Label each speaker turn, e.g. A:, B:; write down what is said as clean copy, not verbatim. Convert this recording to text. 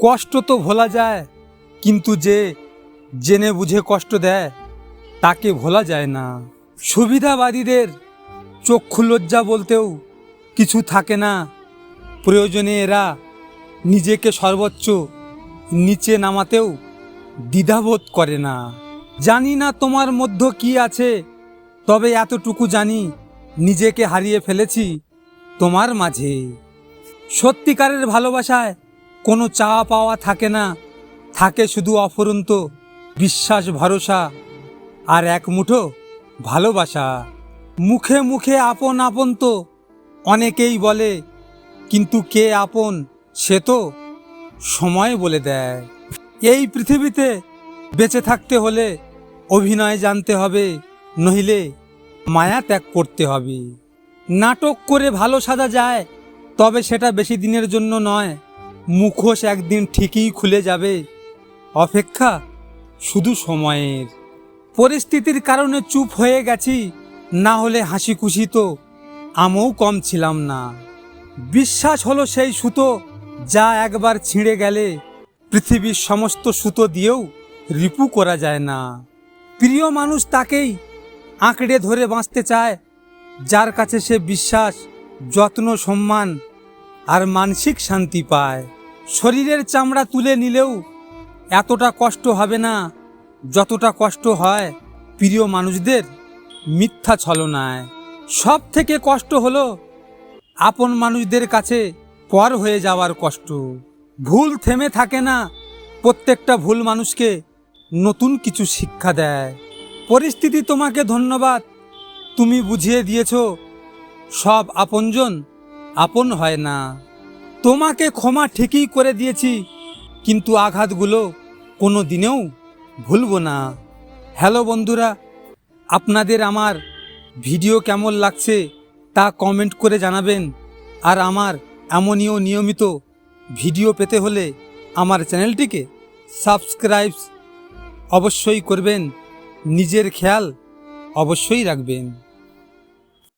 A: কষ্ট তো ভোলা যায়, কিন্তু যে জেনে বুঝে কষ্ট দেয় তাকে ভোলা যায় না। সুবিধাবাদীদের চক্ষু লজ্জা বলতেও কিছু থাকে না। প্রয়োজনে এরা নিজেকে সর্বোচ্চ নিচে নামাতেও দ্বিধাবোধ করে না। জানি না তোমার মধ্যে কি আছে, তবে এতটুকু জানি নিজেকে হারিয়ে ফেলেছি তোমার মাঝে। সত্যিকারের ভালোবাসায় কোনো চাওয়া পাওয়া থাকে না, থাকে শুধু অফুরন্ত বিশ্বাস, ভরসা আর এক মুঠো ভালোবাসা। মুখে মুখে আপন আপন তো অনেকেই বলে, কিন্তু কে আপন সে তো সময় বলে দেয়। এই পৃথিবীতে বেঁচে থাকতে হলে অভিনয় জানতে হবে, নইলে মায়া ত্যাগ করতে হবে। নাটক করে ভালো সাজা যায়, তবে সেটা বেশি দিনের জন্য নয়। মুখোশ একদিন ঠিকই খুলে যাবে, অপেক্ষা শুধু সময়ের। পরিস্থিতির কারণে চুপ হয়ে গেছি, না হলে হাসি খুশি তো আমিও কম ছিলাম না। বিশ্বাস হলো সেই সুতো, যা একবার ছিঁড়ে গেলে পৃথিবীর সমস্ত সুতো দিয়েও রিপু করা যায় না। প্রিয় মানুষ তাকেই আঁকড়ে ধরে বাঁচতে চায়, যার কাছে সে বিশ্বাস, যত্ন, সম্মান আর মানসিক শান্তি পায়। শরীরের চামড়া তুলে নিলেও এতটা কষ্ট হবে না যতটা কষ্ট হয় প্রিয় মানুষদের মিথ্যা ছলনায়। সব থেকে কষ্ট হলো আপন মানুষদের কাছে পর হয়ে যাওয়ার কষ্ট। ভুল থেমে থাকে না, প্রত্যেকটা ভুল মানুষকে নতুন কিছু শিক্ষা দেয়। পরিস্থিতি তোমাকে ধন্যবাদ, তুমি বুঝিয়ে দিয়েছ সব আপনজন আপন হয় না। তোমাকে ক্ষমা ঠিকই করে দিয়েছি, কিন্তু আঘাতগুলো কোনো দিনেও ভুলব না। হ্যালো বন্ধুরা, আপনাদের আমার ভিডিও কেমন লাগছে তা কমেন্ট করে জানাবেন। আর আমার এমনইও নিয়মিত ভিডিও পেতে হলে আমার চ্যানেলটিকে সাবস্ক্রাইব অবশ্যই করবেন। নিজের খেয়াল অবশ্যই রাখবেন।